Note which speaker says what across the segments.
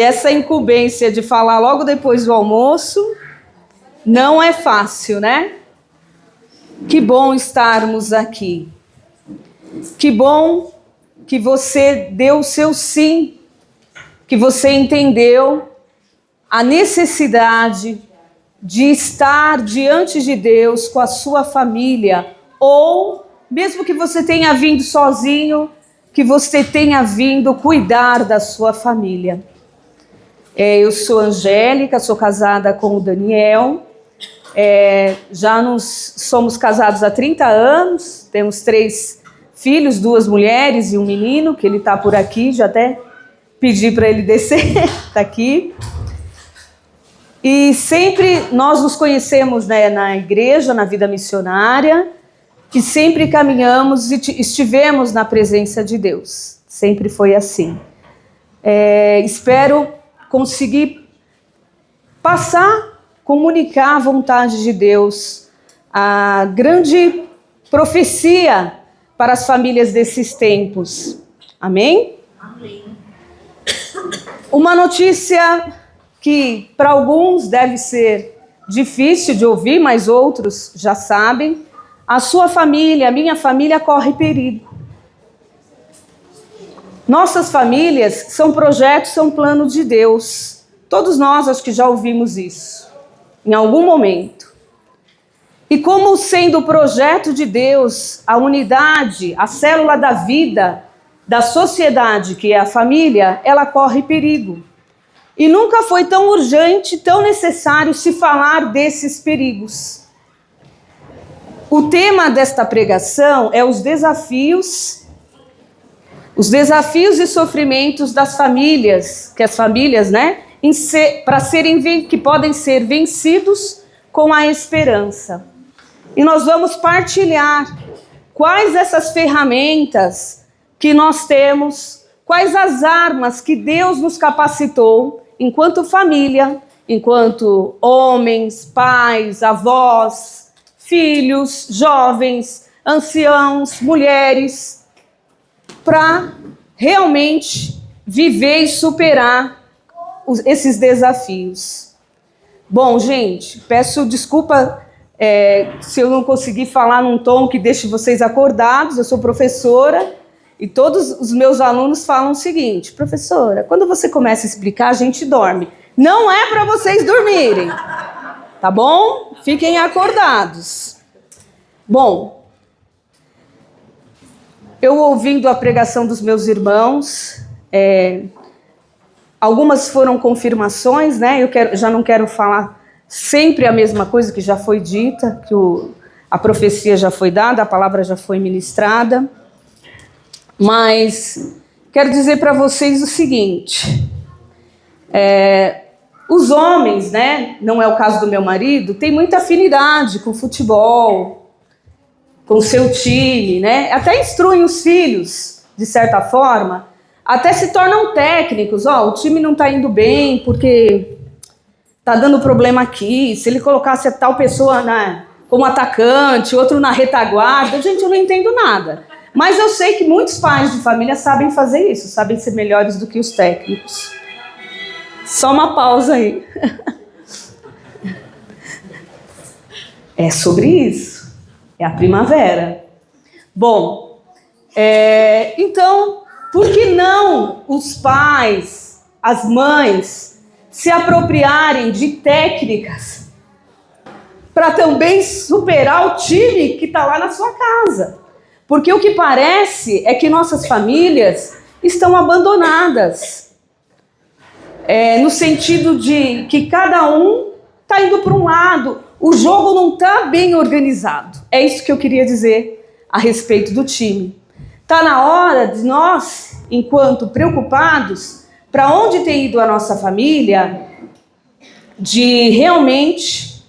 Speaker 1: essa incumbência de falar logo depois do almoço não é fácil, né? Que bom estarmos aqui. Que bom que você deu o seu sim, que você entendeu a necessidade de estar diante de Deus com a sua família, ou mesmo que você tenha vindo sozinho, que você tenha vindo cuidar da sua família. Eu sou Angélica, sou casada com o Daniel, somos casados há 30 anos, temos 3 filhos, 2 mulheres e um menino, que ele está por aqui, já até pedi para ele descer, está aqui. E sempre nós nos conhecemos, né, na igreja, na vida missionária, e sempre caminhamos e estivemos na presença de Deus. Sempre foi assim. Espero conseguir comunicar a vontade de Deus, a grande profecia para as famílias desses tempos. Amém?
Speaker 2: Amém.
Speaker 1: Uma notícia que para alguns deve ser difícil de ouvir, mas outros já sabem. A sua família, a minha família corre perigo. Nossas famílias são projetos, são planos de Deus. Todos nós acho que já ouvimos isso, em algum momento. E como sendo o projeto de Deus, a unidade, a célula da vida, da sociedade, que é a família, ela corre perigo. E nunca foi tão urgente, tão necessário se falar desses perigos. O tema desta pregação é os desafios e sofrimentos das famílias, que as famílias, né, que podem ser vencidos com a esperança. E nós vamos partilhar quais essas ferramentas que nós temos, quais as armas que Deus nos capacitou enquanto família, enquanto homens, pais, avós, filhos, jovens, anciãos, mulheres, para realmente viver e superar esses desafios. Bom, gente, peço desculpa se eu não conseguir falar num tom que deixe vocês acordados. Eu sou professora e todos os meus alunos falam o seguinte: professora, quando você começa a explicar, a gente dorme. Não é para vocês dormirem, tá bom? Fiquem acordados. Bom, eu ouvindo a pregação dos meus irmãos, algumas foram confirmações, né? Já não quero falar sempre a mesma coisa que já foi dita, que a profecia já foi dada, a palavra já foi ministrada. Mas quero dizer para vocês o seguinte: os homens, né? Não é o caso do meu marido, tem muita afinidade com futebol, com o seu time, né? Até instruem os filhos, de certa forma, até se tornam técnicos. O time não está indo bem porque está dando problema aqui. Se ele colocasse a tal pessoa como atacante, outro na retaguarda, gente, eu não entendo nada. Mas eu sei que muitos pais de família sabem fazer isso, sabem ser melhores do que os técnicos. Só uma pausa aí. É sobre isso. É a primavera. Bom, então, por que não os pais, as mães, se apropriarem de técnicas para também superar o time que está lá na sua casa? Porque o que parece é que nossas famílias estão abandonadas. No sentido de que cada um está indo para um lado. O jogo não está bem organizado. É isso que eu queria dizer a respeito do time. Está na hora de nós, enquanto preocupados, para onde tem ido a nossa família, de realmente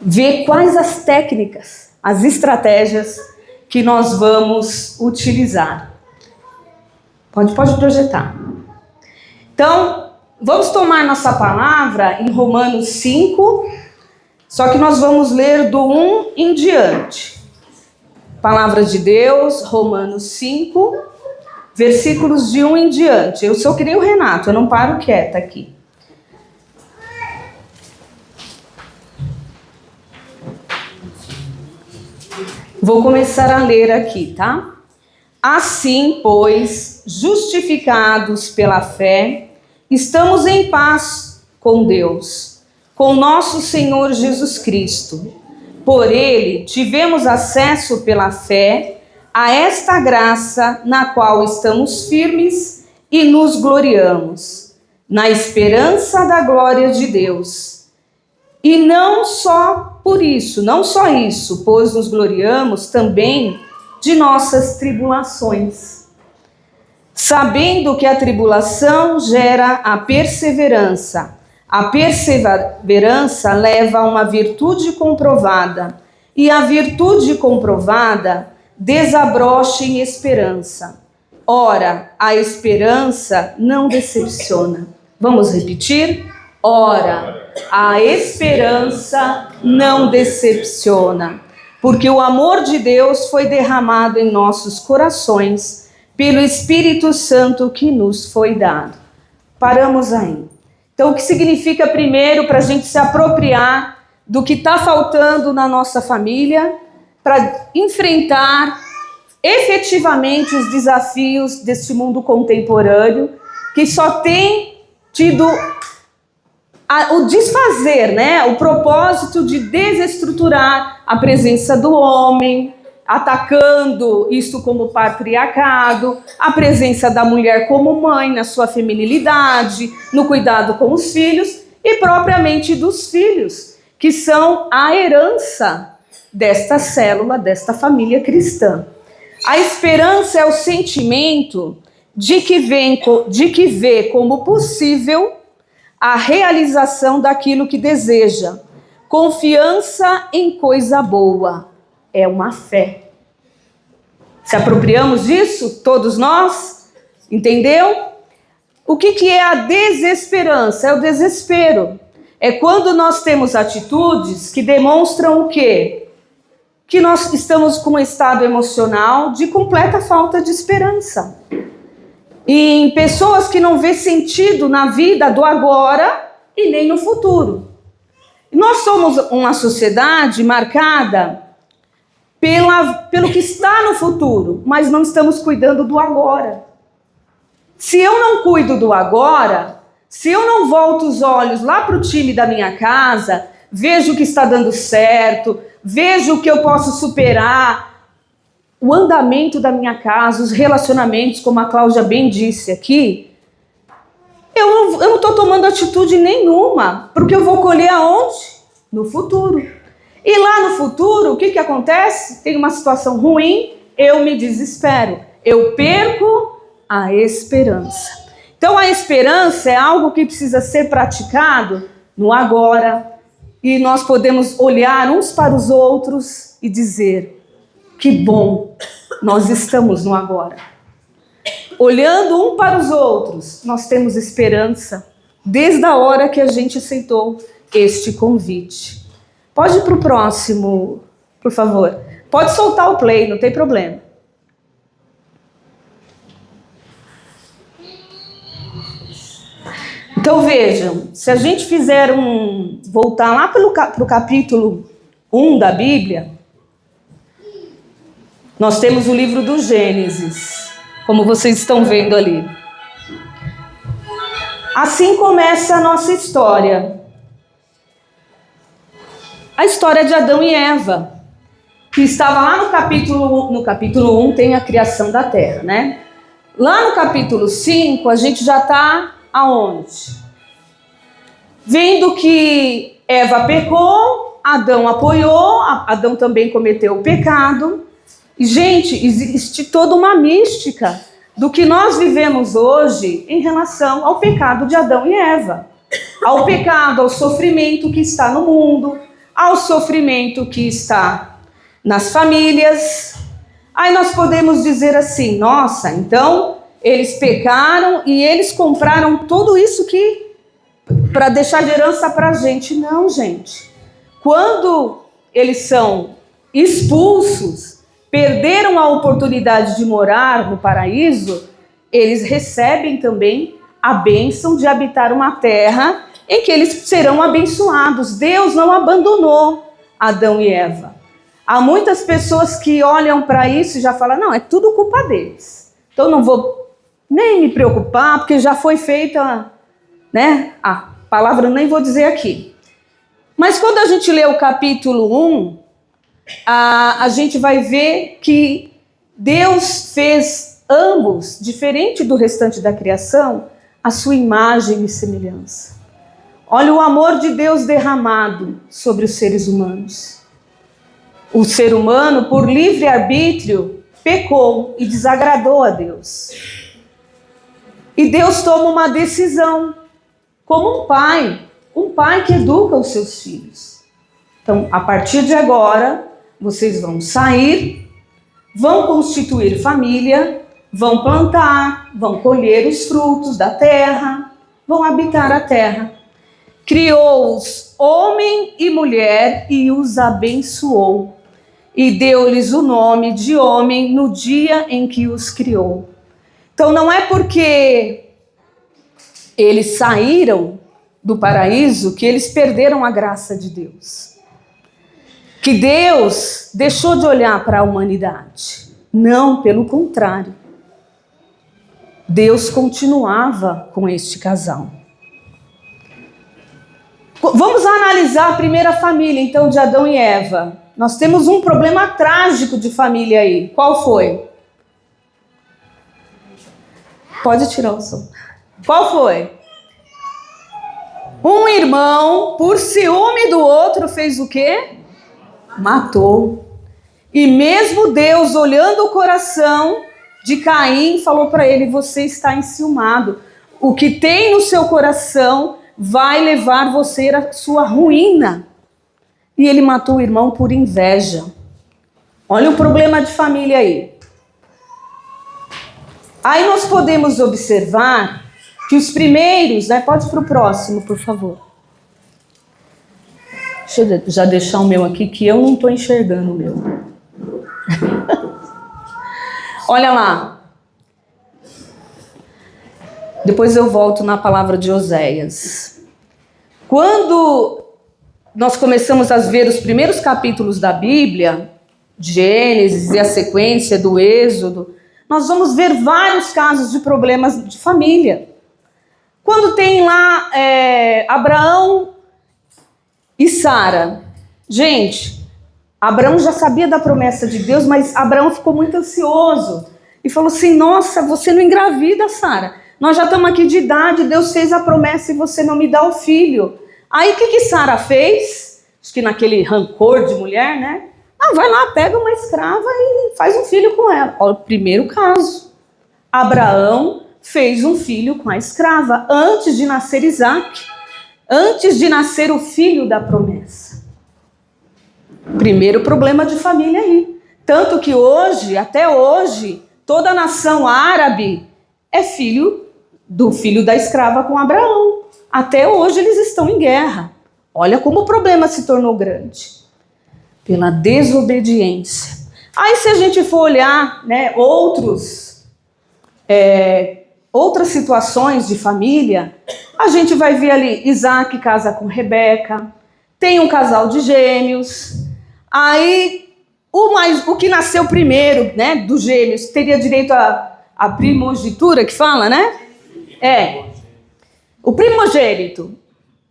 Speaker 1: ver quais as técnicas, as estratégias que nós vamos utilizar. Pode projetar. Então, vamos tomar nossa palavra em Romanos 5, só que nós vamos ler do 1 em diante. Palavra de Deus, Romanos 5, versículos de 1 em diante. Eu sou que nem o Renato, eu não paro quieta aqui. Vou começar a ler aqui, tá? Assim, pois, justificados pela fé, estamos em paz com Deus, com nosso Senhor Jesus Cristo. Por ele tivemos acesso pela fé a esta graça na qual estamos firmes e nos gloriamos, na esperança da glória de Deus. E não só isso, pois nos gloriamos também de nossas tribulações, sabendo que a tribulação gera a perseverança leva a uma virtude comprovada, e a virtude comprovada desabrocha em esperança. Ora, a esperança não decepciona. Vamos repetir? Ora, a esperança não decepciona, porque o amor de Deus foi derramado em nossos corações pelo Espírito Santo que nos foi dado. Paramos aí. Então, o que significa primeiro para a gente se apropriar do que está faltando na nossa família, para enfrentar efetivamente os desafios deste mundo contemporâneo, que só tem tido o desfazer, né? O propósito de desestruturar a presença do homem, atacando isto como patriarcado, a presença da mulher como mãe na sua feminilidade, no cuidado com os filhos e propriamente dos filhos, que são a herança desta célula, desta família cristã. A esperança é o sentimento de que vê como possível a realização daquilo que deseja. Confiança em coisa boa. É uma fé. Se apropriamos disso, todos nós? Entendeu? O que é a desesperança? É o desespero. É quando nós temos atitudes que demonstram o quê? Que nós estamos com um estado emocional de completa falta de esperança. E em pessoas que não vê sentido na vida do agora e nem no futuro. Nós somos uma sociedade marcada pelo que está no futuro, mas não estamos cuidando do agora. Se eu não cuido do agora, se eu não volto os olhos lá para o time da minha casa, vejo o que está dando certo, vejo o que eu posso superar, o andamento da minha casa, os relacionamentos, como a Cláudia bem disse aqui, eu não estou tomando atitude nenhuma, porque eu vou colher aonde? No futuro. E lá no futuro, o que acontece? Tem uma situação ruim, eu me desespero, eu perco a esperança. Então a esperança é algo que precisa ser praticado no agora, e nós podemos olhar uns para os outros e dizer: que bom, nós estamos no agora. Olhando um para os outros, nós temos esperança desde a hora que a gente aceitou este convite. Pode ir para o próximo, por favor. Pode soltar o play, não tem problema. Então vejam, se a gente fizer voltar lá para o capítulo 1 da Bíblia, nós temos o livro do Gênesis, como vocês estão vendo ali. Assim começa a nossa história. A história de Adão e Eva, que estava lá no capítulo 1 tem a criação da terra, né? Lá no capítulo 5 a gente já está aonde? Vendo que Eva pecou, Adão apoiou, Adão também cometeu o pecado. E, gente, existe toda uma mística do que nós vivemos hoje em relação ao pecado de Adão e Eva. Ao pecado, ao sofrimento que está no mundo, ao sofrimento que está nas famílias. Aí nós podemos dizer assim: nossa, então eles pecaram e eles compraram tudo isso que para deixar de herança para a gente. Não, gente. Quando eles são expulsos, perderam a oportunidade de morar no paraíso, eles recebem também a bênção de habitar uma terra em que eles serão abençoados. Deus não abandonou Adão e Eva. Há muitas pessoas que olham para isso e já falam, não, é tudo culpa deles. Então não vou nem me preocupar, porque já foi feita, né? A palavra eu nem vou dizer aqui. Mas quando a gente lê o capítulo 1, a gente vai ver que Deus fez ambos, diferente do restante da criação, a sua imagem e semelhança. Olha o amor de Deus derramado sobre os seres humanos. O ser humano, por livre-arbítrio, pecou e desagradou a Deus. E Deus toma uma decisão, como um pai que educa os seus filhos. Então, a partir de agora, vocês vão sair, vão constituir família, vão plantar, vão colher os frutos da terra, vão habitar a terra. Criou-os homem e mulher e os abençoou. E deu-lhes o nome de homem no dia em que os criou. Então não é porque eles saíram do paraíso que eles perderam a graça de Deus. Que Deus deixou de olhar para a humanidade. Não, pelo contrário. Deus continuava com este casal. Vamos analisar a primeira família, então, de Adão e Eva. Nós temos um problema trágico de família aí. Qual foi? Pode tirar o som. Qual foi? Um irmão, por ciúme do outro, fez o quê? Matou. E mesmo Deus, olhando o coração de Caim, falou para ele, você está enciumado. O que tem no seu coração vai levar você à sua ruína. E ele matou o irmão por inveja. Olha o problema de família aí. Aí nós podemos observar que os primeiros, né? Pode ir para o próximo, por favor. Deixa eu já deixar o meu aqui, que eu não estou enxergando o meu. Olha lá. Depois eu volto na palavra de Oséias. Quando nós começamos a ver os primeiros capítulos da Bíblia, Gênesis e a sequência do Êxodo, nós vamos ver vários casos de problemas de família. Quando tem lá Abraão e Sara. Gente, Abraão já sabia da promessa de Deus, mas Abraão ficou muito ansioso. E falou assim, nossa, você não engravida, Sara. Nós já estamos aqui de idade, Deus fez a promessa e você não me dá o filho. Aí o que Sara fez? Acho que naquele rancor de mulher, né? Ah, vai lá, pega uma escrava e faz um filho com ela. Olha o primeiro caso. Abraão fez um filho com a escrava antes de nascer Isaac. Antes de nascer o filho da promessa. Primeiro problema de família aí. Tanto que hoje, até hoje, toda a nação árabe é filho da escrava com Abraão. Até hoje eles estão em guerra. Olha como o problema se tornou grande. Pela desobediência. Aí se a gente for olhar, né, outras situações de família, a gente vai ver ali Isaac casa com Rebeca, tem um casal de gêmeos, aí o que nasceu primeiro, né, dos gêmeos, teria direito à primogenitura, que fala, né? O primogênito.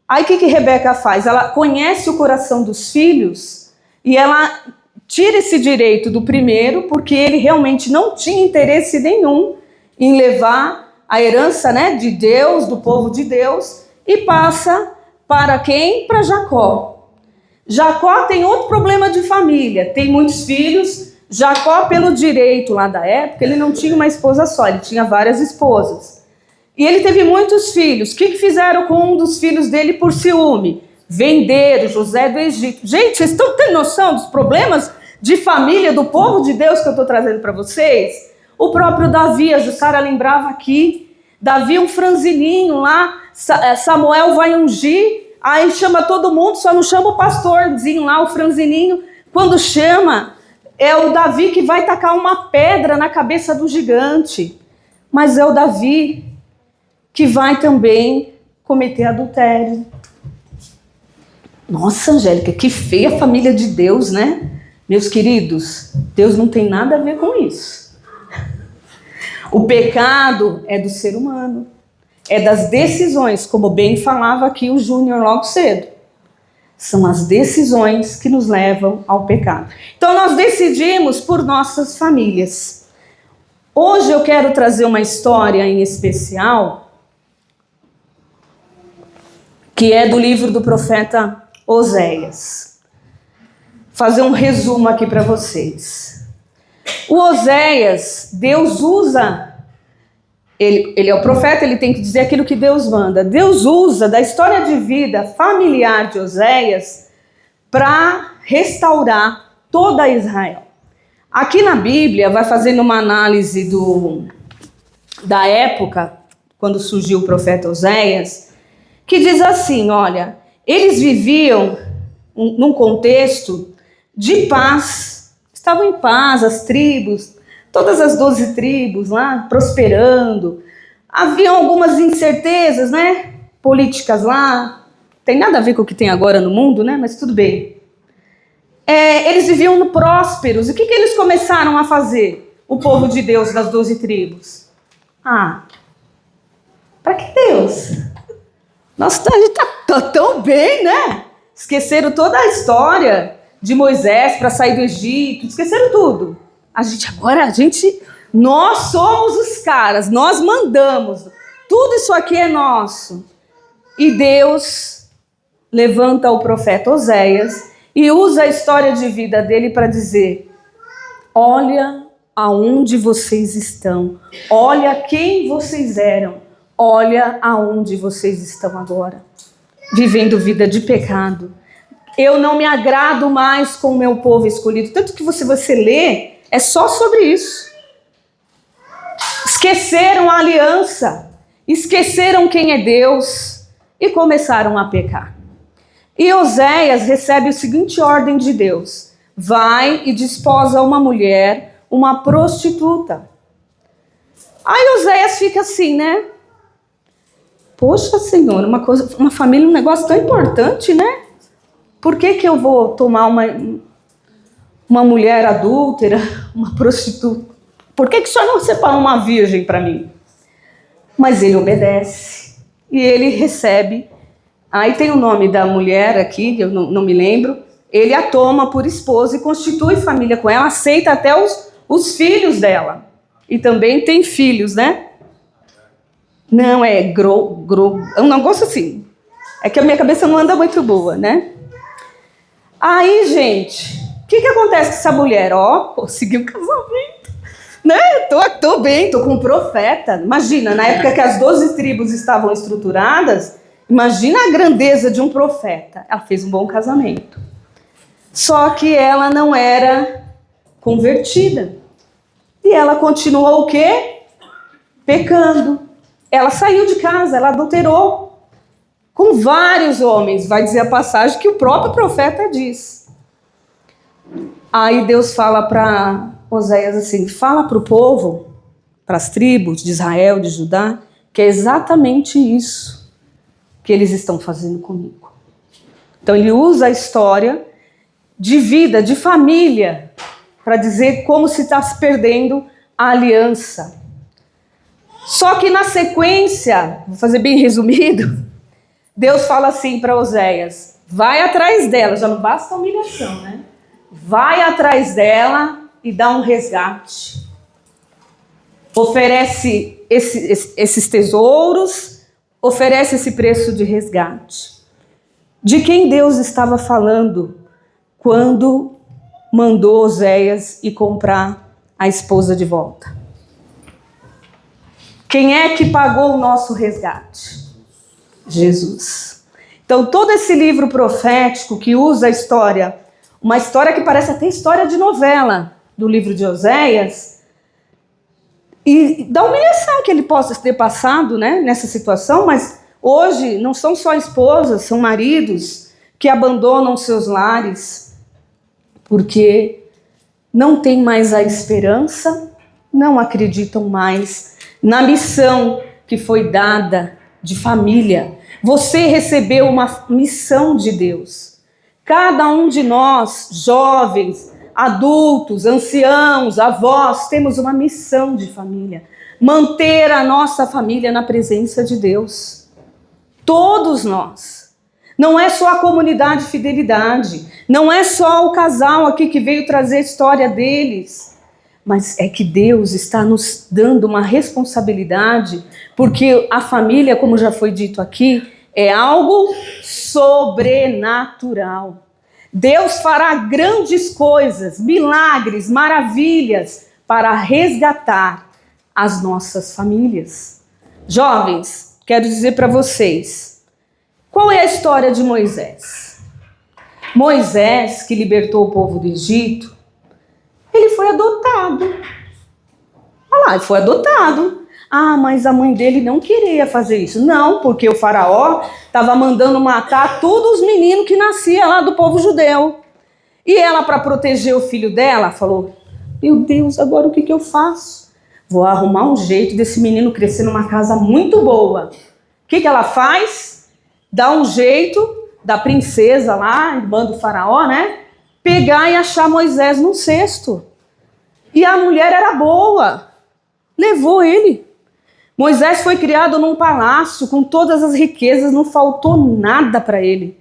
Speaker 1: Aí o que Rebeca faz? Ela conhece o coração dos filhos e ela tira esse direito do primeiro, porque ele realmente não tinha interesse nenhum em levar a herança, né, de Deus, do povo de Deus, e passa para quem? Para Jacó. Jacó tem outro problema de família, tem muitos filhos. Jacó, pelo direito lá da época, ele não tinha uma esposa só, ele tinha várias esposas. E ele teve muitos filhos. O que fizeram com um dos filhos dele por ciúme? Venderam José do Egito. Gente, vocês estão tendo noção dos problemas de família do povo de Deus que eu estou trazendo para vocês? O próprio Davi, a Jussara lembrava aqui, Davi um franzininho lá, Samuel vai ungir, aí chama todo mundo, só não chama o pastorzinho lá, o franzininho. Quando chama, é o Davi que vai tacar uma pedra na cabeça do gigante. mas é o Davi que vai também cometer adultério. Nossa, Angélica, que feia a família de Deus, né? Meus queridos, Deus não tem nada a ver com isso. O pecado é do ser humano, é das decisões, como bem falava aqui o Júnior logo cedo. São as decisões que nos levam ao pecado. Então nós decidimos por nossas famílias. Hoje eu quero trazer uma história em especial, que é do livro do profeta Oséias. Fazer um resumo aqui para vocês. O Oséias, Deus usa, ele é o profeta, ele tem que dizer aquilo que Deus manda. Deus usa da história de vida familiar de Oséias para restaurar toda Israel. Aqui na Bíblia, vai fazendo uma análise da época, quando surgiu o profeta Oséias, que diz assim, olha, eles viviam num contexto de paz, estavam em paz, as tribos, todas as 12 tribos lá, prosperando. Haviam algumas incertezas, né, políticas lá, tem nada a ver com o que tem agora no mundo, né, mas tudo bem. Eles viviam prósperos, e o que eles começaram a fazer, o povo de Deus das 12 tribos? Para que Deus? Nossa, a gente tá tão bem, né? Esqueceram toda a história de Moisés para sair do Egito, esqueceram tudo. Nós somos os caras, nós mandamos, tudo isso aqui é nosso. E Deus levanta o profeta Oséias e usa a história de vida dele para dizer, olha aonde vocês estão, olha quem vocês eram, olha aonde vocês estão agora, vivendo vida de pecado. Eu não me agrado mais com o meu povo escolhido. Tanto que você lê, é só sobre isso. Esqueceram a aliança, esqueceram quem é Deus e começaram a pecar. E Oséias recebe a seguinte ordem de Deus: vai e desposa uma mulher, uma prostituta. Aí Oséias fica assim, né? Poxa, Senhor, uma família, um negócio tão importante, né? Por que eu vou tomar uma mulher adúltera, uma prostituta? Por que o Senhor não separou uma virgem para mim? Mas ele obedece e ele recebe. Aí tem o nome da mulher aqui, eu não me lembro. Ele a toma por esposa e constitui família com ela, aceita até os filhos dela. E também tem filhos, né? Não, é um negócio assim. É que a minha cabeça não anda muito boa, né? Aí, gente, o que acontece com essa mulher? Conseguiu casamento, né? Tô bem, tô com um profeta. Imagina, na época que as 12 tribos estavam estruturadas, imagina a grandeza de um profeta. Ela fez um bom casamento. Só que ela não era convertida. E ela continuou o quê? Pecando. Ela saiu de casa, ela adulterou com vários homens. Vai dizer a passagem que o próprio profeta diz. Aí Deus fala para Oséias assim, fala para o povo, para as tribos de Israel, de Judá, que é exatamente isso que eles estão fazendo comigo. Então ele usa a história de vida, de família, para dizer como se está se perdendo a aliança. Só que na sequência, vou fazer bem resumido, Deus fala assim para Oséias, vai atrás dela, já não basta a humilhação, né? Vai atrás dela e dá um resgate. Oferece esses tesouros, oferece esse preço de resgate. De quem Deus estava falando quando mandou Oséias ir comprar a esposa de volta? Quem é que pagou o nosso resgate? Jesus. Então, todo esse livro profético que usa a história, uma história que parece até história de novela do livro de Oséias, e da humilhação que ele possa ter passado, né, nessa situação, mas hoje não são só esposas, são maridos que abandonam seus lares porque não têm mais a esperança, não acreditam mais na missão que foi dada de família. Você recebeu uma missão de Deus. Cada um de nós, jovens, adultos, anciãos, avós, temos uma missão de família. Manter a nossa família na presença de Deus. Todos nós. Não é só a comunidade Fidelidade. Não é só o casal aqui que veio trazer a história deles. Mas é que Deus está nos dando uma responsabilidade, porque a família, como já foi dito aqui, é algo sobrenatural. Deus fará grandes coisas, milagres, maravilhas para resgatar as nossas famílias. Jovens, quero dizer para vocês, qual é a história de Moisés? Moisés, que libertou o povo do Egito, ele foi adotado. Olha lá, ele foi adotado. Ah, mas a mãe dele não queria fazer isso. Não, porque o faraó estava mandando matar todos os meninos que nasciam lá do povo judeu. E ela, para proteger o filho dela, falou, meu Deus, agora o que eu faço? Vou arrumar um jeito desse menino crescer numa casa muito boa. O que ela faz? Dá um jeito da princesa lá, irmã do faraó, né? Pegar e achar Moisés num cesto. E a mulher era boa. Levou ele. Moisés foi criado num palácio com todas as riquezas, não faltou nada para ele.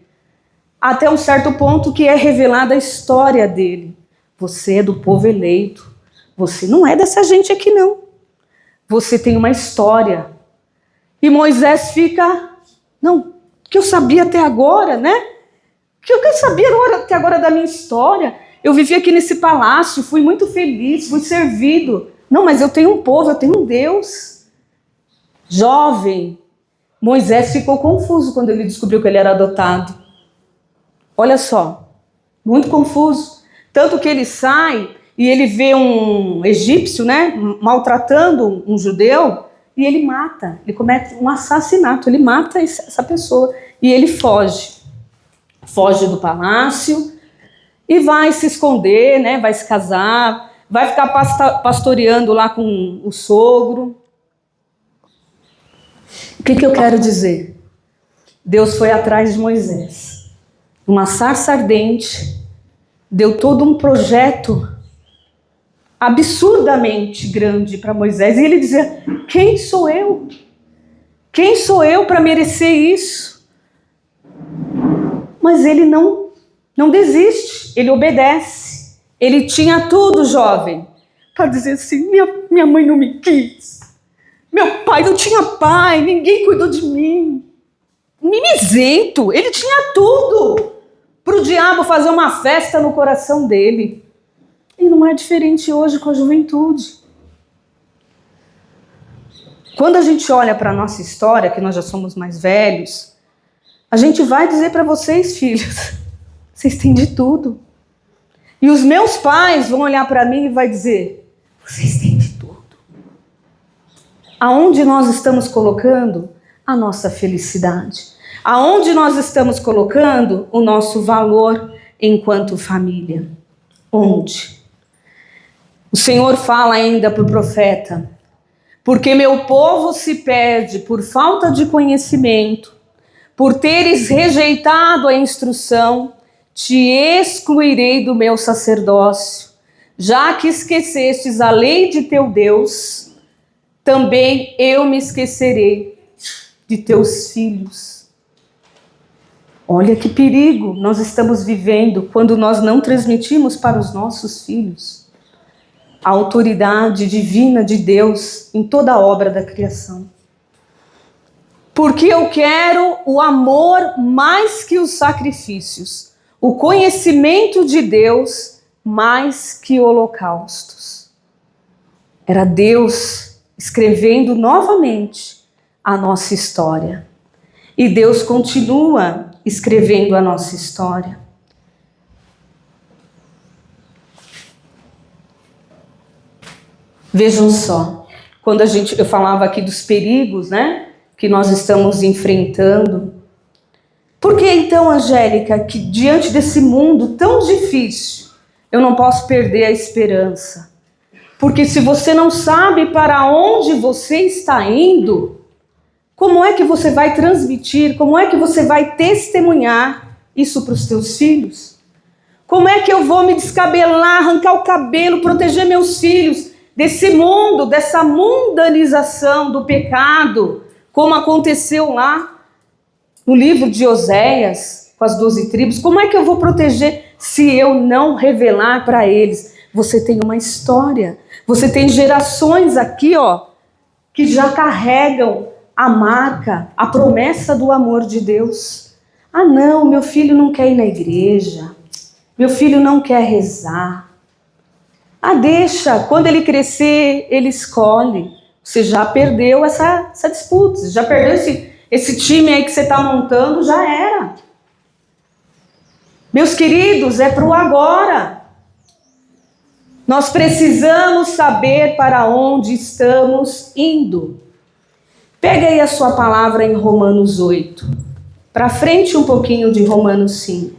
Speaker 1: Até um certo ponto que é revelada a história dele. Você é do povo eleito. Você não é dessa gente aqui não. Você tem uma história. E Moisés fica, não, que eu sabia até agora, né? Que eu sabia até agora da minha história. Eu vivi aqui nesse palácio, fui muito feliz, fui servido. Não, mas eu tenho um povo, eu tenho um Deus. Jovem, Moisés ficou confuso quando ele descobriu que ele era adotado. Olha só, muito confuso. Tanto que ele sai e ele vê um egípcio, né, maltratando um judeu, e ele mata. Ele comete um assassinato, ele mata essa pessoa. E ele foge. Foge do palácio e vai se esconder, né, vai se casar, vai ficar pastoreando lá com o sogro. O que eu quero dizer? Deus foi atrás de Moisés. Uma sarça ardente, deu todo um projeto absurdamente grande para Moisés. E ele dizia, quem sou eu? Quem sou eu para merecer isso? Mas ele não desiste, ele obedece. Ele tinha tudo, jovem, para dizer assim, minha mãe não me quis. Meu pai não tinha pai, ninguém cuidou de mim. Mimizento, ele tinha tudo para o diabo fazer uma festa no coração dele. E não é diferente hoje com a juventude. Quando a gente olha para a nossa história, que nós já somos mais velhos, a gente vai dizer para vocês, filhos, vocês têm de tudo. E os meus pais vão olhar para mim e vai dizer, vocês têm de tudo. Aonde nós estamos colocando a nossa felicidade? Aonde nós estamos colocando o nosso valor enquanto família? Onde? O Senhor fala ainda para o profeta, porque meu povo se perde por falta de conhecimento, por teres rejeitado a instrução, te excluirei do meu sacerdócio, já que esquecestes a lei de teu Deus, também eu me esquecerei de teus filhos. Olha que perigo nós estamos vivendo quando nós não transmitimos para os nossos filhos a autoridade divina de Deus em toda a obra da criação. Porque eu quero o amor mais que os sacrifícios, o conhecimento de Deus mais que holocaustos. Era Deus escrevendo novamente a nossa história. E Deus continua escrevendo a nossa história. Vejam só, quando eu falava aqui dos perigos, né, que nós estamos enfrentando. Por que então, Angélica, que diante desse mundo tão difícil, eu não posso perder a esperança? Porque se você não sabe para onde você está indo, como é que você vai transmitir, como é que você vai testemunhar isso para os teus filhos? Como é que eu vou me descabelar, arrancar o cabelo, proteger meus filhos desse mundo, dessa mundanização do pecado, como aconteceu lá no livro de Oséias, com as 12 tribos? Como é que eu vou proteger se eu não revelar para eles? Você tem uma história, você tem gerações aqui, ó, que já carregam a marca, a promessa do amor de Deus. Ah não, meu filho não quer ir na igreja, meu filho não quer rezar. Ah, deixa, quando ele crescer, ele escolhe. Você já perdeu essa disputa, você já perdeu esse time aí que você está montando, já era. Meus queridos, é para o agora. Nós precisamos saber para onde estamos indo. Pega aí a sua palavra em Romanos 8. Para frente um pouquinho de Romanos 5.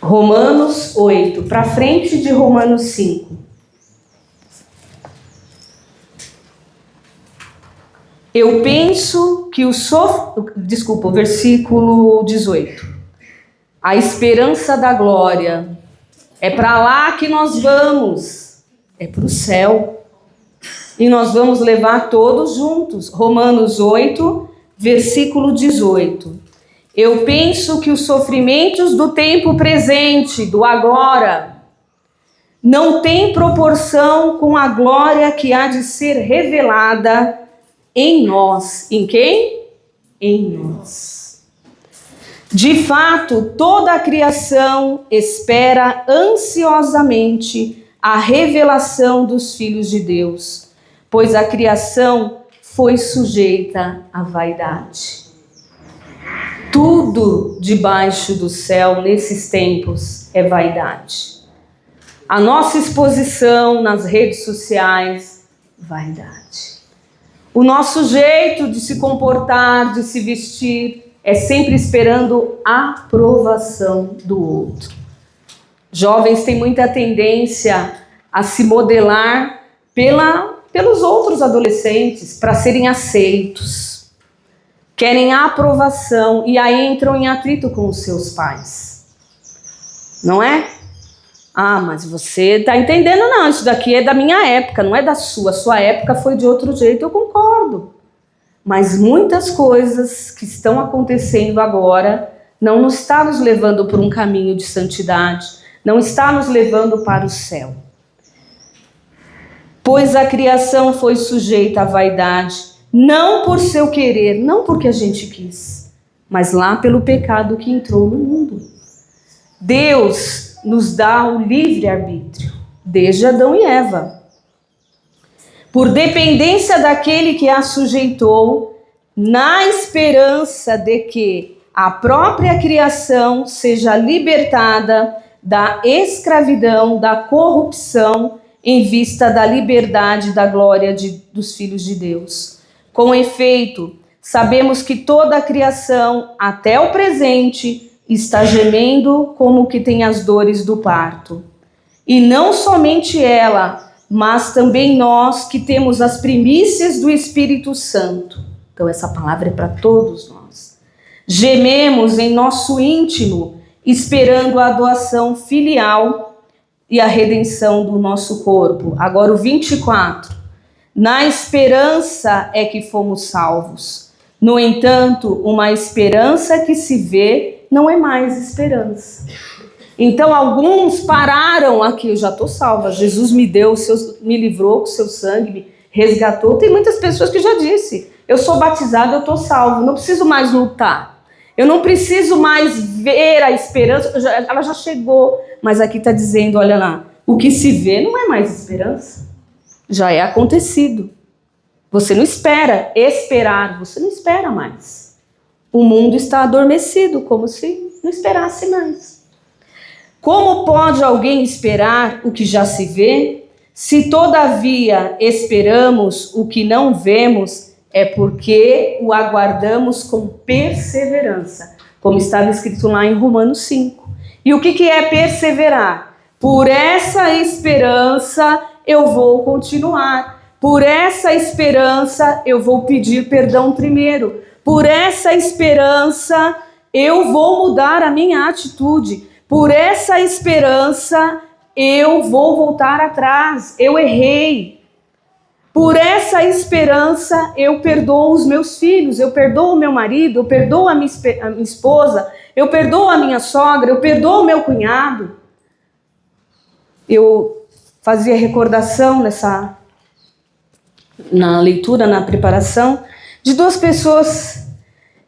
Speaker 1: Romanos 8, para frente de Romanos 5. Eu penso que o versículo 18. A esperança da glória. É para lá que nós vamos. É para o céu. E nós vamos levar todos juntos. Romanos 8, versículo 18. Eu penso que os sofrimentos do tempo presente, do agora, não têm proporção com a glória que há de ser revelada em nós. Em quem? Em nós. De fato, toda a criação espera ansiosamente a revelação dos filhos de Deus, pois a criação foi sujeita à vaidade. Tudo debaixo do céu nesses tempos é vaidade. A nossa exposição nas redes sociais, vaidade. O nosso jeito de se comportar, de se vestir, é sempre esperando a aprovação do outro. Jovens têm muita tendência a se modelar pelos outros adolescentes, para serem aceitos. Querem a aprovação e aí entram em atrito com os seus pais. Não é? Ah, mas você está entendendo não, isso daqui é da minha época, não é da sua. Sua época foi de outro jeito, eu concordo. Mas muitas coisas que estão acontecendo agora não nos está nos levando por um caminho de santidade, não está nos levando para o céu. Pois a criação foi sujeita à vaidade, não por seu querer, não porque a gente quis, mas lá pelo pecado que entrou no mundo. Deus nos dá o livre-arbítrio, desde Adão e Eva. Por dependência daquele que a sujeitou, na esperança de que a própria criação seja libertada da escravidão, da corrupção, em vista da liberdade da glória dos filhos de Deus. Com efeito, sabemos que toda a criação, até o presente, está gemendo como que tem as dores do parto. E não somente ela, mas também nós que temos as primícias do Espírito Santo. Então essa palavra é para todos nós. Gememos em nosso íntimo, esperando a doação filial e a redenção do nosso corpo. Agora o 24. Na esperança é que fomos salvos. No entanto, uma esperança que se vê não é mais esperança. Então, alguns pararam aqui, eu já estou salva, Jesus me deu, me livrou com seu sangue, me resgatou. Tem muitas pessoas que já disse, eu sou batizado, eu estou salvo, não preciso mais lutar. Eu não preciso mais ver a esperança, ela já chegou. Mas aqui está dizendo, olha lá, o que se vê não é mais esperança. Já é acontecido. Você não espera esperar, você não espera mais. O mundo está adormecido, como se não esperasse mais. Como pode alguém esperar o que já se vê? Se todavia esperamos o que não vemos, é porque o aguardamos com perseverança, como estava escrito lá em Romanos 5. E o que é perseverar? Por essa esperança eu vou continuar. Por essa esperança eu vou pedir perdão primeiro. Por essa esperança eu vou mudar a minha atitude. Por essa esperança eu vou voltar atrás. Eu errei. Por essa esperança eu perdoo os meus filhos, eu perdoo o meu marido, eu perdoo a minha esposa, eu perdoo a minha sogra, eu perdoo o meu cunhado. Eu fazia recordação na leitura, na preparação, de duas pessoas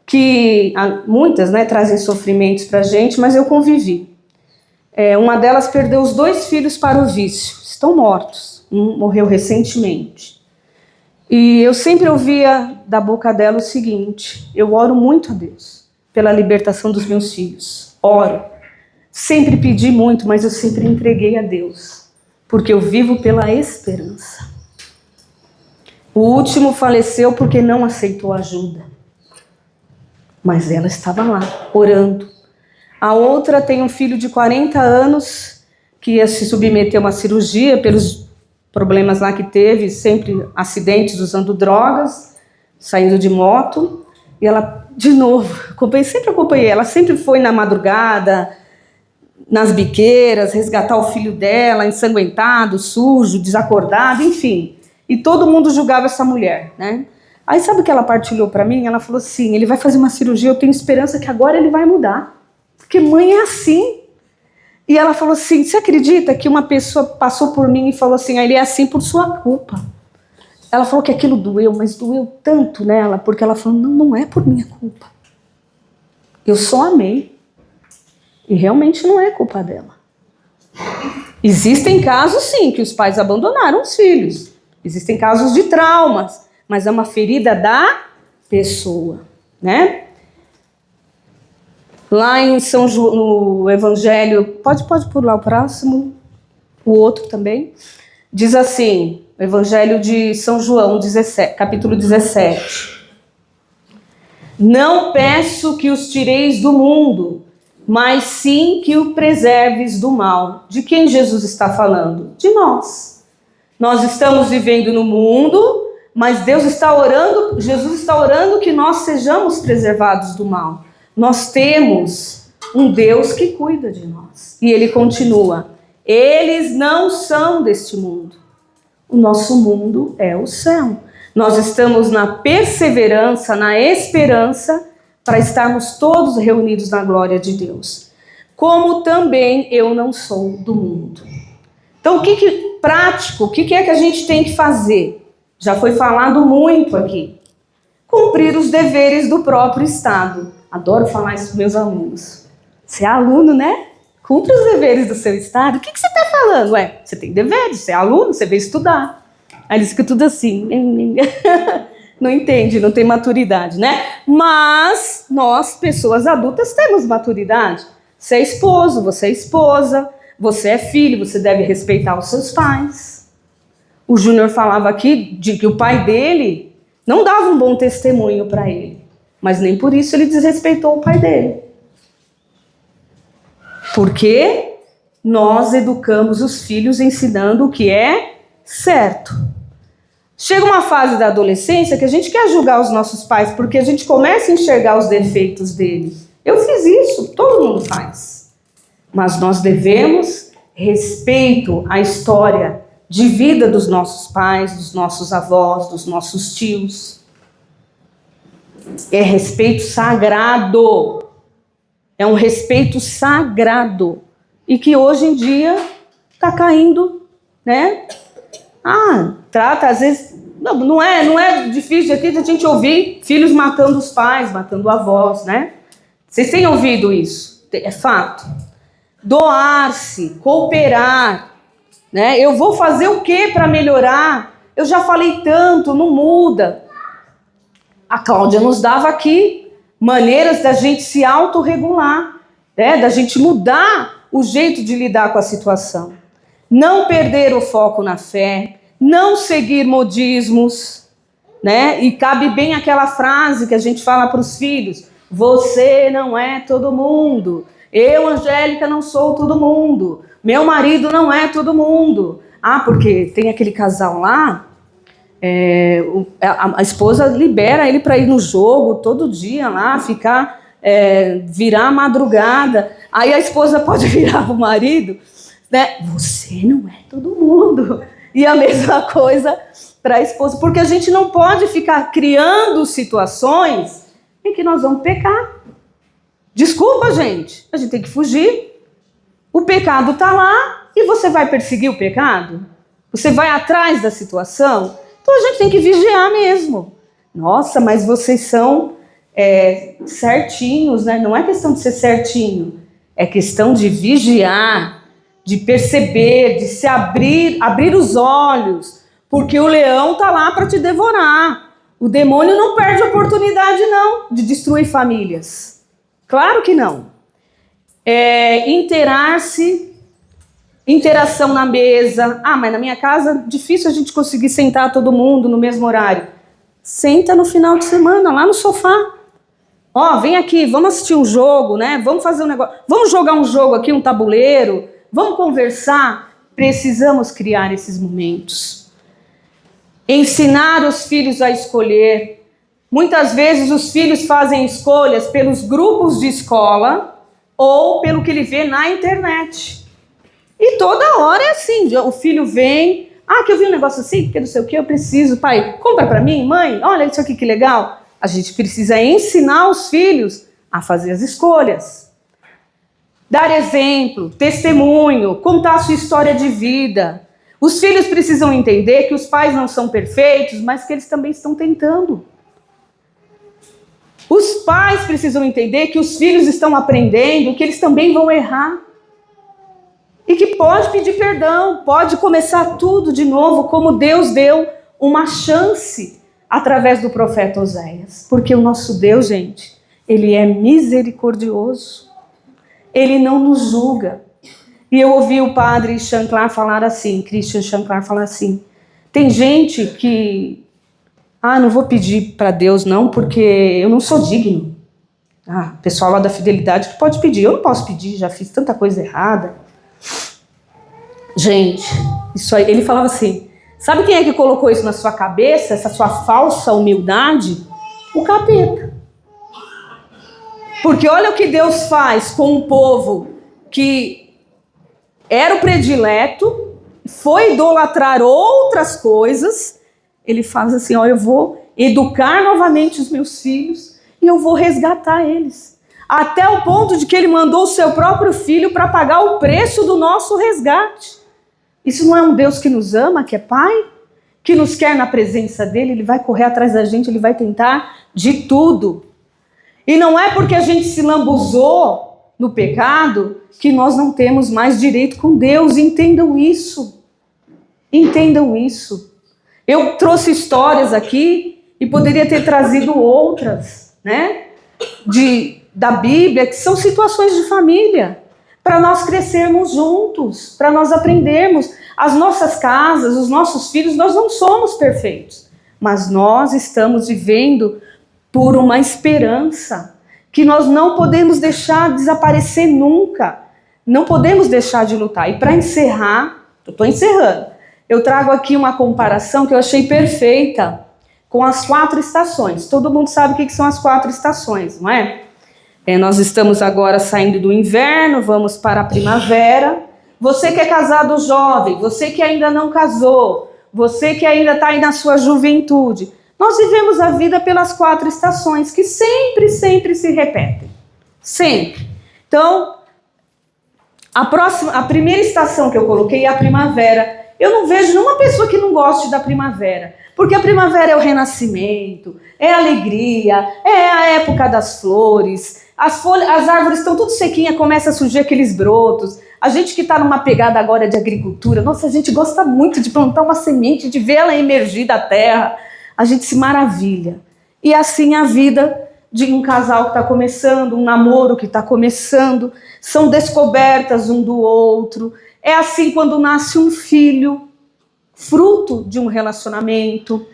Speaker 1: que, muitas, né, trazem sofrimentos para a gente, mas eu convivi. Uma delas perdeu os 2 filhos para o vício, estão mortos, um morreu recentemente. E eu sempre ouvia da boca dela o seguinte: eu oro muito a Deus pela libertação dos meus filhos, oro. Sempre pedi muito, mas eu sempre entreguei a Deus, porque eu vivo pela esperança. O último faleceu porque não aceitou ajuda, mas ela estava lá, orando. A outra tem um filho de 40 anos que ia se submeter a uma cirurgia pelos problemas lá que teve, sempre acidentes usando drogas, saindo de moto. E ela, de novo, sempre acompanhei, ela sempre foi na madrugada, nas biqueiras, resgatar o filho dela, ensanguentado, sujo, desacordado, enfim. E todo mundo julgava essa mulher, né? Aí sabe o que ela partilhou para mim? Ela falou assim: ele vai fazer uma cirurgia, eu tenho esperança que agora ele vai mudar. Porque mãe é assim. E ela falou assim: você acredita que uma pessoa passou por mim e falou assim: ele é assim por sua culpa? Ela falou que aquilo doeu, mas doeu tanto nela, porque ela falou: não é por minha culpa. Eu só amei. E realmente não é culpa dela. Existem casos, sim, que os pais abandonaram os filhos. Existem casos de traumas, mas é uma ferida da pessoa, né? Lá em São João, no Evangelho, pode pular o próximo, o outro também, diz assim, o Evangelho de São João, 17, capítulo 17. Não peço que os tireis do mundo, mas sim que o preserves do mal. De quem Jesus está falando? De nós. Nós estamos vivendo no mundo, mas Jesus está orando que nós sejamos preservados do mal. Nós temos um Deus que cuida de nós. E ele continua: eles não são deste mundo. O nosso mundo é o céu. Nós estamos na perseverança, na esperança, para estarmos todos reunidos na glória de Deus. Como também eu não sou do mundo. Então, o que é que a gente tem que fazer? Já foi falado muito aqui. Cumprir os deveres do próprio Estado. Adoro falar isso para meus alunos. Você é aluno, né? Cumpre os deveres do seu Estado. O que você está falando? Você tem deveres, você é aluno, você veio estudar. Aí eles ficam tudo assim. Não entende, não tem maturidade, né? Mas nós, pessoas adultas, temos maturidade. Você é esposo, você é esposa, você é filho, você deve respeitar os seus pais. O Júnior falava aqui de que o pai dele não dava um bom testemunho para ele, mas nem por isso ele desrespeitou o pai dele. Porque nós educamos os filhos ensinando o que é certo. Chega uma fase da adolescência que a gente quer julgar os nossos pais porque a gente começa a enxergar os defeitos deles. Eu fiz isso, todo mundo faz. Mas nós devemos respeito à história de vida dos nossos pais, dos nossos avós, dos nossos tios. É respeito sagrado. É um respeito sagrado. E que hoje em dia está caindo, né? Trata, às vezes, não é difícil aqui a gente ouvir filhos matando os pais, matando avós, né? Vocês têm ouvido isso? É fato. Doar-se, cooperar, né? Eu vou fazer o que para melhorar? Eu já falei tanto, não muda. A Cláudia nos dava aqui maneiras da gente se autorregular, né? Da gente mudar o jeito de lidar com a situação. Não perder o foco na fé, não seguir modismos, né? E cabe bem aquela frase que a gente fala para os filhos: você não é todo mundo. Eu, Angélica, não sou todo mundo. Meu marido não é todo mundo. Ah, porque tem aquele casal lá, a esposa libera ele para ir no jogo todo dia lá, ficar, virar a madrugada. Aí a esposa pode virar para o marido, né? Você não é todo mundo. E a mesma coisa para a esposa, porque a gente não pode ficar criando situações em que nós vamos pecar. Desculpa, gente, a gente tem que fugir. O pecado está lá e você vai perseguir o pecado? Você vai atrás da situação? Então a gente tem que vigiar mesmo. Nossa, mas vocês são certinhos, né? Não é questão de ser certinho, é questão de vigiar, de perceber, de se abrir os olhos, porque o leão está lá para te devorar. O demônio não perde a oportunidade, não, de destruir famílias. Claro que não. Interação na mesa. Ah, mas na minha casa, difícil a gente conseguir sentar todo mundo no mesmo horário. Senta no final de semana, lá no sofá. Ó, vem aqui, vamos assistir um jogo, né? Vamos fazer um negócio. Vamos jogar um jogo aqui, um tabuleiro. Vamos conversar. Precisamos criar esses momentos. Ensinar os filhos a escolher. Muitas vezes os filhos fazem escolhas pelos grupos de escola ou pelo que ele vê na internet. E toda hora é assim, o filho vem, que eu vi um negócio assim, porque não sei o que, eu preciso, pai, compra pra mim, mãe, olha isso aqui que legal. A gente precisa ensinar os filhos a fazer as escolhas. Dar exemplo, testemunho, contar a sua história de vida. Os filhos precisam entender que os pais não são perfeitos, mas que eles também estão tentando. Os pais precisam entender que os filhos estão aprendendo, que eles também vão errar. E que pode pedir perdão, pode começar tudo de novo, como Deus deu uma chance através do profeta Oséias. Porque o nosso Deus, gente, ele é misericordioso. Ele não nos julga. E eu ouvi o padre Chanclar falar assim, Christian Chanclar falar assim, tem gente que, não vou pedir para Deus não, porque eu não sou digno. O pessoal lá da fidelidade que pode pedir, eu não posso pedir, já fiz tanta coisa errada. Gente, isso aí, ele falava assim, sabe quem é que colocou isso na sua cabeça, essa sua falsa humildade? O capeta. Porque olha o que Deus faz com um povo que era o predileto, foi idolatrar outras coisas. Ele faz assim, eu vou educar novamente os meus filhos e eu vou resgatar eles. Até o ponto de que ele mandou o seu próprio filho para pagar o preço do nosso resgate. Isso não é um Deus que nos ama, que é Pai? Que nos quer na presença dele, ele vai correr atrás da gente, ele vai tentar de tudo. E não é porque a gente se lambuzou no pecado que nós não temos mais direito com Deus. Entendam isso. Entendam isso. Eu trouxe histórias aqui e poderia ter trazido outras, né? Da Bíblia, que são situações de família, para nós crescermos juntos, para nós aprendermos. As nossas casas, os nossos filhos, nós não somos perfeitos, mas nós estamos vivendo por uma esperança que nós não podemos deixar desaparecer nunca, não podemos deixar de lutar. E para encerrar, eu estou encerrando, eu trago aqui uma comparação que eu achei perfeita com as 4 estações. Todo mundo sabe o que são as 4 estações, não é? Nós estamos agora saindo do inverno, vamos para a primavera. Você que é casado jovem, você que ainda não casou, você que ainda está aí na sua juventude, nós vivemos a vida pelas 4 estações que sempre se repetem. Sempre. Então, a primeira estação que eu coloquei é a primavera. Eu não vejo nenhuma pessoa que não goste da primavera. Porque a primavera é o renascimento, é a alegria, é a época das flores. As árvores estão tudo sequinhas, começa a surgir aqueles brotos. A gente que está numa pegada agora de agricultura, nossa, a gente gosta muito de plantar uma semente, de ver ela emergir da terra. A gente se maravilha. E assim a vida de um casal que está começando, um namoro que está começando, são descobertas um do outro. É assim quando nasce um filho, fruto de um relacionamento.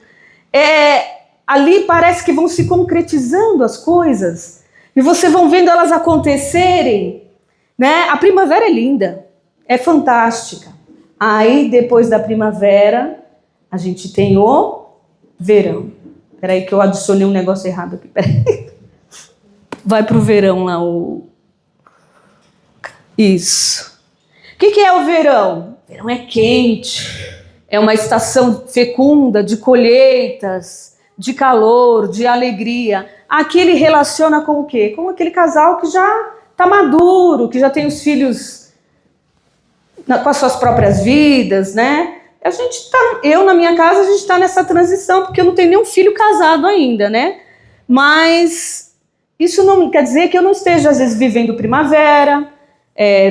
Speaker 1: É ali parece que vão se concretizando as coisas, e vocês vão vendo elas acontecerem, né? A primavera é linda, é fantástica. Aí, depois da primavera, a gente tem o verão. Peraí que eu adicionei um negócio errado aqui, peraí. Vai pro verão lá, Isso. O que é o verão? O verão é quente, é uma estação fecunda de colheitas, de calor, de alegria. Aqui ele relaciona com o quê? Com aquele casal que já está maduro, que já tem os filhos com as suas próprias vidas, né? Eu, na minha casa, a gente está nessa transição, porque eu não tenho nenhum filho casado ainda, né? Mas isso não quer dizer que eu não esteja, às vezes, vivendo primavera,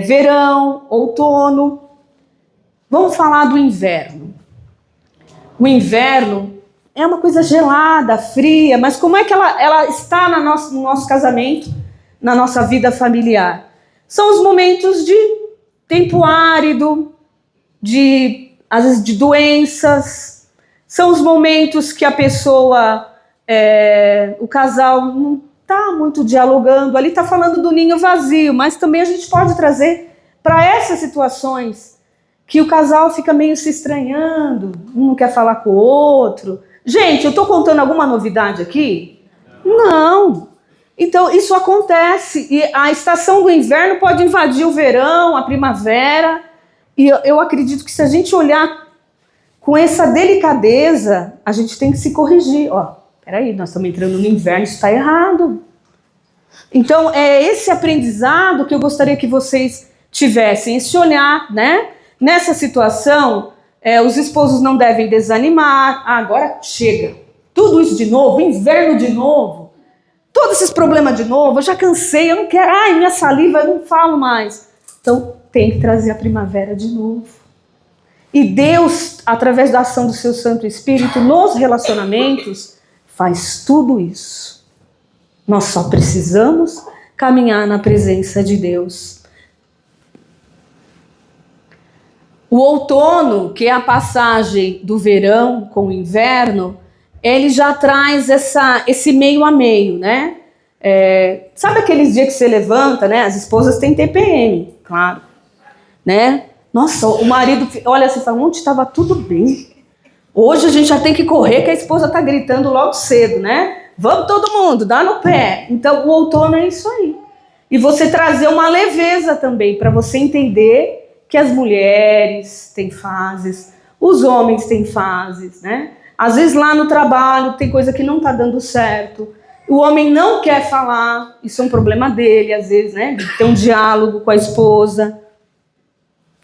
Speaker 1: verão, outono. Vamos falar do inverno. O inverno é uma coisa gelada, fria, mas como é que ela está no nosso casamento, na nossa vida familiar? São os momentos de tempo árido, às vezes de doenças, são os momentos que a pessoa, o casal não está muito dialogando, ali está falando do ninho vazio, mas também a gente pode trazer para essas situações que o casal fica meio se estranhando, um não quer falar com o outro. Gente, eu estou contando alguma novidade aqui? Não. Então, isso acontece, e a estação do inverno pode invadir o verão, a primavera, e eu acredito que se a gente olhar com essa delicadeza, a gente tem que se corrigir. Peraí, nós estamos entrando no inverno, isso está errado. Então, é esse aprendizado que eu gostaria que vocês tivessem, esse olhar, né? Nessa situação, os esposos não devem desanimar. Agora chega, tudo isso de novo, inverno de novo, todos esses problemas de novo, eu já cansei, eu não quero, minha saliva, eu não falo mais. Então, tem que trazer a primavera de novo. E Deus, através da ação do seu Santo Espírito, nos relacionamentos, faz tudo isso. Nós só precisamos caminhar na presença de Deus. O outono, que é a passagem do verão com o inverno, ele já traz esse meio a meio, né? Sabe aqueles dias que você levanta, né? As esposas têm TPM, claro, né? Nossa, o marido olha assim e fala, ontem estava tudo bem. Hoje a gente já tem que correr, que a esposa está gritando logo cedo, né? Vamos todo mundo, dá no pé. Então, o outono é isso aí. E você trazer uma leveza também, para você entender que as mulheres têm fases, os homens têm fases, né? Às vezes lá no trabalho tem coisa que não está dando certo. O homem não quer falar, isso é um problema dele, às vezes, né? De ter um diálogo com a esposa.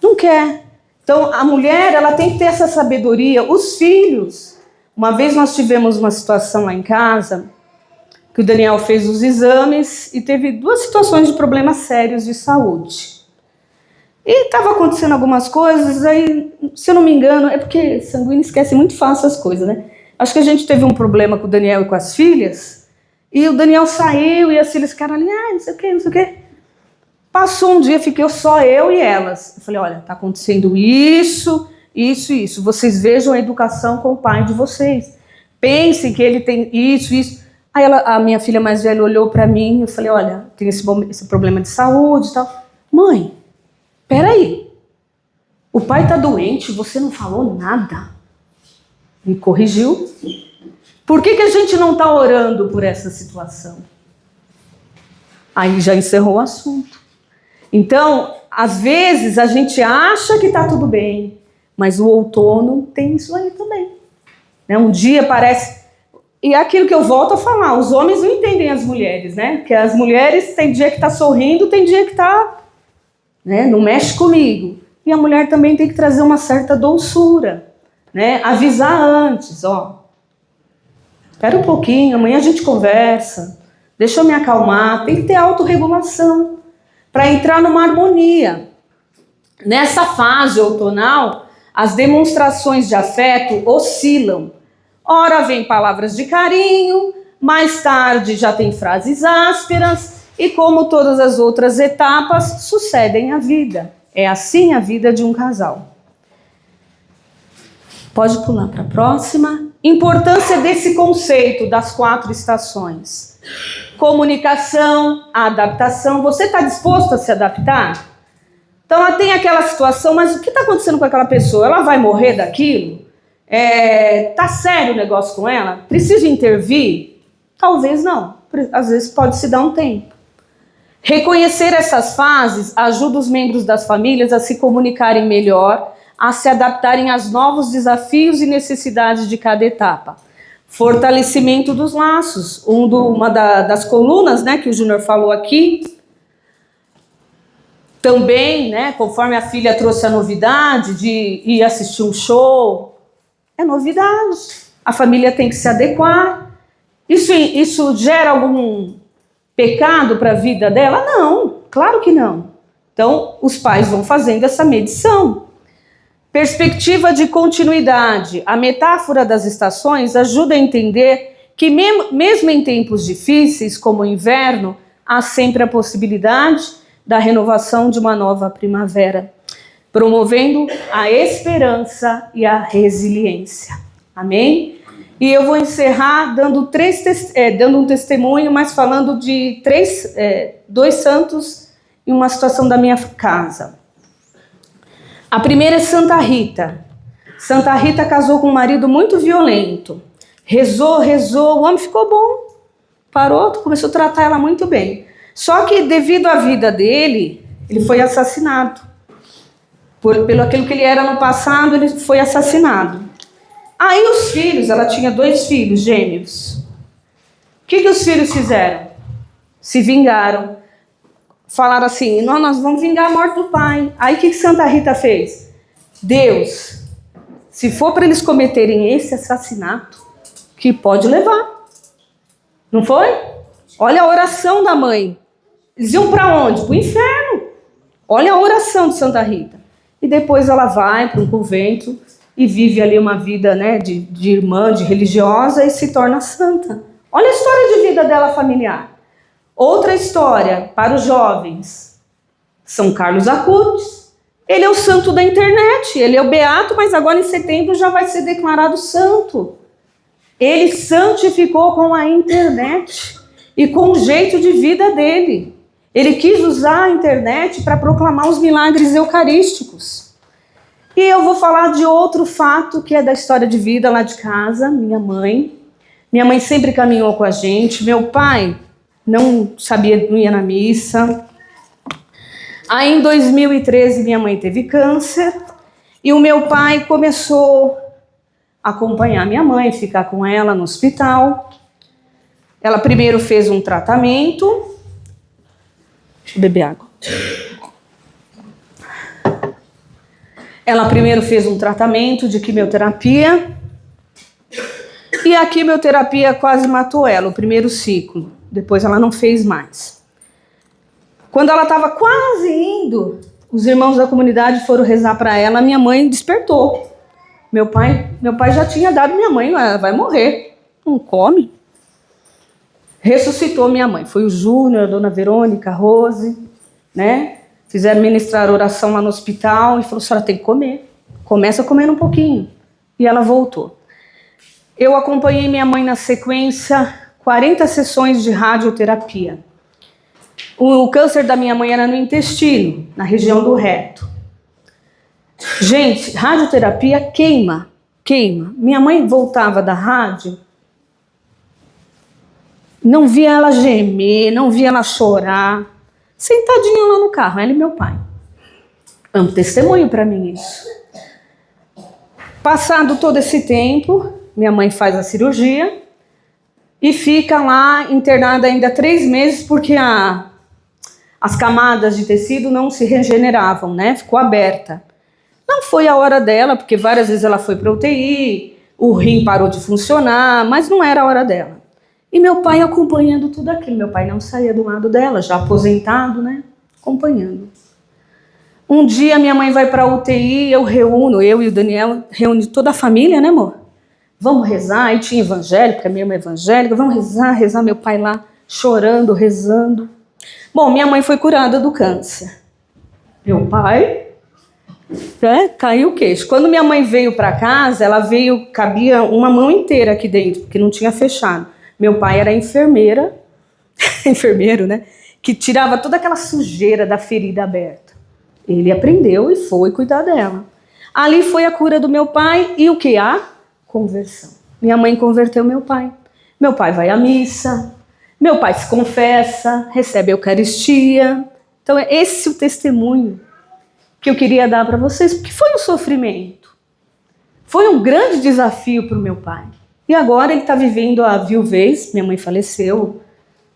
Speaker 1: Não quer. Então, a mulher, ela tem que ter essa sabedoria. Os filhos. Uma vez nós tivemos uma situação lá em casa, que o Daniel fez os exames e teve 2 situações de problemas sérios de saúde. E estava acontecendo algumas coisas, aí, se eu não me engano, é porque sanguíneo esquece muito fácil as coisas, né? Acho que a gente teve um problema com o Daniel e com as filhas, e o Daniel saiu e as filhas ficaram ali, não sei o quê, não sei o quê. Passou um dia, fiquei só eu e elas. Eu falei, olha, está acontecendo isso, isso e isso. Vocês vejam a educação com o pai de vocês. Pensem que ele tem isso, isso. Aí a minha filha mais velha olhou para mim e eu falei, olha, tem esse problema de saúde e tal. Mãe, peraí, o pai está doente, você não falou nada? Me corrigiu. Por que a gente não está orando por essa situação? Aí já encerrou o assunto. Então, às vezes a gente acha que está tudo bem, mas o outono tem isso aí também. Né? Um dia parece... E é aquilo que eu volto a falar, os homens não entendem as mulheres, né? Porque as mulheres tem dia que está sorrindo, tem dia que está... Né? Não mexe comigo. E a mulher também tem que trazer uma certa doçura, né? Avisar antes, espera um pouquinho, amanhã a gente conversa, deixa eu me acalmar. Tem que ter autorregulação para entrar numa harmonia. Nessa fase outonal, as demonstrações de afeto oscilam. Ora vem palavras de carinho, mais tarde já tem frases ásperas, e como todas as outras etapas, sucedem à vida. É assim a vida de um casal. Pode pular para a próxima. Importância desse conceito das 4 estações. Comunicação, adaptação. Você está disposto a se adaptar? Então ela tem aquela situação, mas o que está acontecendo com aquela pessoa? Ela vai morrer daquilo? Tá sério o negócio com ela? Precisa intervir? Talvez não. Às vezes pode se dar um tempo. Reconhecer essas fases ajuda os membros das famílias a se comunicarem melhor, a se adaptarem aos novos desafios e necessidades de cada etapa. Fortalecimento dos laços, uma das colunas, né, que o Júnior falou aqui. Também, né, conforme a filha trouxe a novidade de ir assistir um show, é novidade. A família tem que se adequar. Isso gera algum pecado para a vida dela? Não, claro que não. Então, os pais vão fazendo essa medição. Perspectiva de continuidade. A metáfora das estações ajuda a entender que mesmo em tempos difíceis, como o inverno, há sempre a possibilidade da renovação de uma nova primavera, promovendo a esperança e a resiliência. Amém? E eu vou encerrar dando um testemunho, mas falando de 2 santos em uma situação da minha casa. A primeira é Santa Rita. Santa Rita casou com um marido muito violento. Rezou, o homem ficou bom. Parou, começou a tratar ela muito bem. Só que devido à vida dele, ele foi assassinado. Pelo aquilo que ele era no passado, ele foi assassinado. Aí os filhos, ela tinha 2 filhos gêmeos. O que os filhos fizeram? Se vingaram. Falaram assim, nós vamos vingar a morte do pai. Aí o que Santa Rita fez? Deus, se for para eles cometerem esse assassinato, que pode levar. Não foi? Olha a oração da mãe. Eles iam para onde? Para o inferno. Olha a oração de Santa Rita. E depois ela vai para um convento e vive ali uma vida, né, de irmã, de religiosa, e se torna santa. Olha a história de vida dela familiar. Outra história para os jovens. São Carlos Acutis. Ele é o santo da internet. Ele é o beato, mas agora em setembro já vai ser declarado santo. Ele santificou com a internet e com o jeito de vida dele. Ele quis usar a internet para proclamar os milagres eucarísticos. E eu vou falar de outro fato que é da história de vida lá de casa, minha mãe. Minha mãe sempre caminhou com a gente. Meu pai não sabia, não ia na missa. Aí em 2013 minha mãe teve câncer e o meu pai começou a acompanhar minha mãe, ficar com ela no hospital. Ela primeiro fez um tratamento. Deixa eu beber água. Ela primeiro fez um tratamento de quimioterapia. E a quimioterapia quase matou ela, o primeiro ciclo. Depois ela não fez mais. Quando ela estava quase indo, os irmãos da comunidade foram rezar para ela, minha mãe despertou. Meu pai já tinha dado minha mãe, ela vai morrer. Não come. Ressuscitou minha mãe. Foi o Júnior, a dona Verônica, a Rose, né? Fizeram ministrar oração lá no hospital e falou, a senhora tem que comer. Começa comendo um pouquinho. E ela voltou. Eu acompanhei minha mãe na sequência, 40 sessões de radioterapia. O câncer da minha mãe era no intestino, na região do reto. Gente, radioterapia queima. Minha mãe voltava da rádio, não via ela gemer, não via ela chorar, sentadinha lá no carro, ela e meu pai. É um testemunho para mim isso. Passado todo esse tempo, minha mãe faz a cirurgia e fica lá internada ainda 3 meses porque as camadas de tecido não se regeneravam, né? Ficou aberta. Não foi a hora dela, porque várias vezes ela foi para UTI, o rim parou de funcionar, mas não era a hora dela. E meu pai acompanhando tudo aquilo. Meu pai não saía do lado dela, já aposentado, né? Acompanhando. Um dia minha mãe vai para a UTI, eu e o Daniel, reúne toda a família, né, amor? Vamos rezar, aí tinha evangélica, minha irmã evangélica, vamos rezar, meu pai lá chorando, rezando. Bom, minha mãe foi curada do câncer. Meu pai Caiu o queixo. Quando minha mãe veio para casa, ela veio, cabia uma mão inteira aqui dentro, porque não tinha fechado. Meu pai era enfermeira, enfermeiro, né? Que tirava toda aquela sujeira da ferida aberta. Ele aprendeu e foi cuidar dela. Ali foi a cura do meu pai e o que? A conversão. Minha mãe converteu meu pai. Meu pai vai à missa, meu pai se confessa, recebe a Eucaristia. Então é esse o testemunho que eu queria dar para vocês, porque foi um sofrimento. Foi um grande desafio para o meu pai. E agora ele está vivendo a viuvez, minha mãe faleceu,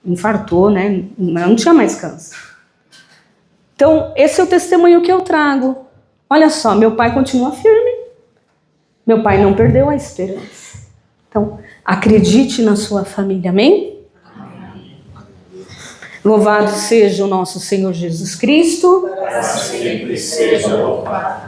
Speaker 1: infartou, né? Não tinha mais câncer. Então, esse é o testemunho que eu trago. Olha só, meu pai continua firme. Meu pai não perdeu a esperança. Então, acredite na sua família, amém? Louvado seja o nosso Senhor Jesus Cristo.
Speaker 2: Para sempre seja louvado.